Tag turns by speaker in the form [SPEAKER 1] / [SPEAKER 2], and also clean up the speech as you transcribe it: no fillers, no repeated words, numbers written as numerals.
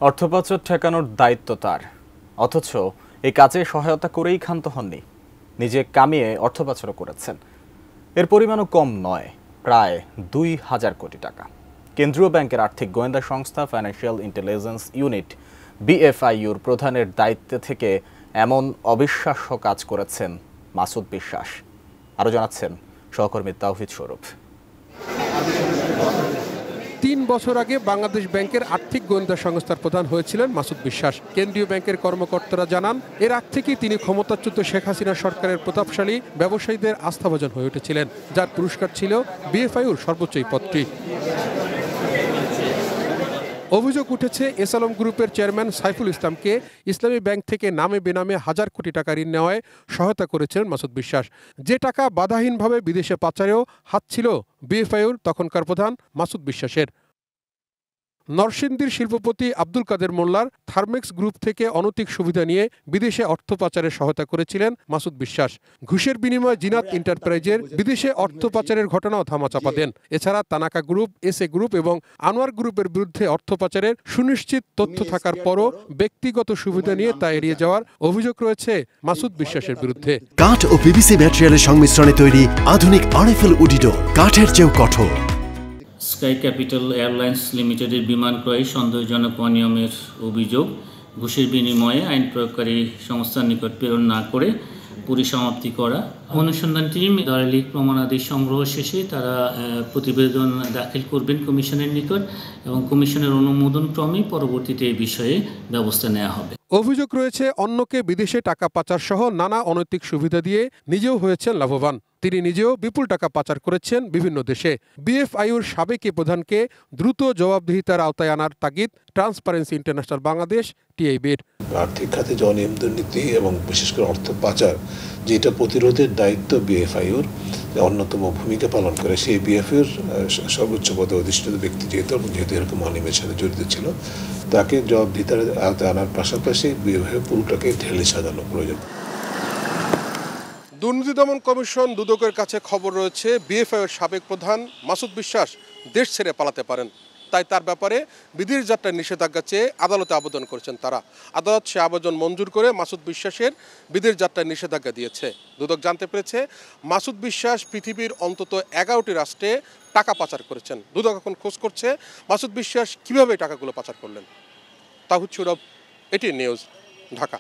[SPEAKER 1] অর্থপাচার ঠেকানোর দায়িত্ব তার, অথচ এই কাজে সহায়তা করেই ক্ষান্ত হননি। নিজে কামিয়ে অর্থপাচারও করেছেন। এর পরিমাণও কম নয়, প্রায় ২,০০০ কোটি টাকা। কেন্দ্রীয় ব্যাংকের আর্থিক গোয়েন্দা সংস্থা ফাইন্যান্সিয়াল ইন্টেলিজেন্স ইউনিট বিএফআইইউর প্রধানের দায়িত্বে থেকে এমন অবিশ্বাস্য কাজ করেছেন মাসুদ বিশ্বাস। আরও জানাচ্ছেন সহকর্মী তাওহিদ স্বরূপ।
[SPEAKER 2] ৩ বছর আগে বাংলাদেশ ব্যাংকের আর্থিক গোয়েন্দা সংস্থার প্রধান হয়েছিলেন মাসুদ বিশ্বাস। কেন্দ্রীয় ব্যাংকের কর্মকর্তারা জানান, এর আগ থেকেই তিনি ক্ষমতাচ্যুত শেখ হাসিনা সরকারের প্রতাপশালী ব্যবসায়ীদের আস্থাভাজন হয়ে উঠেছিলেন, যার পুরস্কার ছিল বিএফআইইউর সর্বোচ্চ এই পদটি। অভিযোগ উঠেছে এস আলম গ্রুপের চেয়ারম্যান সাইফুল ইসলামকে ইসলামী ব্যাংক থেকে নামে বেনামে হাজার কোটি টাকা ঋণ নেওয়ায় সহায়তা করেছেন মাসুদ বিশ্বাস। যে টাকা বাধাহীনভাবে বিদেশে পাচারেও হাত ছিল বিএফআইইউর তখনকার প্রধান মাসুদ বিশ্বাসের। নরসিংদীর শিল্পপতি আব্দুল কাদের মোল্লার থার্মেক্স গ্রুপ থেকে অনৈতিক সুবিধা নিয়ে বিদেশে অর্থ পাচারে সহায়তা করেছিলেন মাসুদ বিশ্বাস। ঘুষের বিনিময়ে জিনাত এন্টারপ্রাইজের বিদেশে অর্থ পাচারের ঘটনাও ধামাচাপা দেন। এছাড়া Tanaka group, S A group এবং আনোয়ার গ্রুপের বিরুদ্ধে অর্থ পাচারের সুনিশ্চিত তথ্য থাকার পরও ব্যক্তিগত সুবিধা নিয়ে তা এড়িয়ে যাওয়ার অভিযোগ রয়েছে মাসুদ বিশ্বাসের বিরুদ্ধে।
[SPEAKER 3] কাঠ ও পিভিসি ম্যাটেরিয়ালের সংমিশ্রণে তৈরি আধুনিক আরএফএল উডিডো, কাঠের চেয়েও কঠোর।
[SPEAKER 4] স্কাই ক্যাপিটাল এয়ারলাইন্স লিমিটেডের বিমান ক্রয়ে সন্দেহজনক অনিয়মের অভিযোগ ঘুষের বিনিময়ে আইন প্রয়োগকারী সংস্থার নিকট প্রেরণ না করে পরিসমাপ্তি করা। অনুসন্ধান টিম দলিল প্রমাণাদি সংগ্রহ শেষে তারা প্রতিবেদন দাখিল করবেন কমিশনের নিকট এবং কমিশনের অনুমোদন ক্রমে পরবর্তীতে এই বিষয়ে ব্যবস্থা নেওয়া হবে।
[SPEAKER 2] অভিযোগ রয়েছে অন্যকে বিদেশে টাকা পাচার সহ নানা অনৈতিক সুবিধা দিয়ে নিজেও হয়েছেন লাভবান। তিনি নিজেও বিপুল টাকা পাচার করেছেন বিভিন্ন দেশে। বিএফআইইউর সাবেক প্রধানকে দ্রুত জবাবদিহিতার আওতায় আনার তাগিদ ট্রান্সপারেন্সি ইন্টারন্যাশনাল বাংলাদেশ টিআইবির।
[SPEAKER 5] আর্থিক খাতে যে অনিয়ম দুর্নীতি এবং বিশেষ করে অর্থ পাচার যেটা প্রতিরোধের দায়িত্ব বিএফআইইউর অন্যতম ভূমিকা পালন করে, সেই বিএফআইইউর সর্বোচ্চ পদে অধিষ্ঠিত ব্যক্তি যেহেতু এরকম অনিয়মের সাথে জড়িত ছিল, তাকে জবাবদিহিতার আওতায় আনার পাশাপাশি বিএফআইইউর পুরোটাকে ঢেলে সাজানো প্রয়োজন।
[SPEAKER 2] দুর্নীতি দমন কমিশন দুদকের কাছে খবর রয়েছে বিএফআইইউর সাবেক প্রধান মাসুদ বিশ্বাস দেশ ছেড়ে পালাতে পারেন। তাই তার ব্যাপারে বিদেশ যাত্রার নিষেধাজ্ঞা চেয়ে আদালতে আবেদন করেছেন তারা। আদালত সে আবেদন মঞ্জুর করে মাসুদ বিশ্বাসের বিদেশ যাত্রার নিষেধাজ্ঞা দিয়েছে। দুদক জানতে পেরেছে মাসুদ বিশ্বাস পৃথিবীর অন্তত 11টি রাষ্ট্রে টাকা পাচার করেছেন। দুদক এখন খোঁজ করছে মাসুদ বিশ্বাস কিভাবে টাকাগুলো পাচার করলেন। তাহিদ স্বরূপ, এটিএন নিউজ, ঢাকা।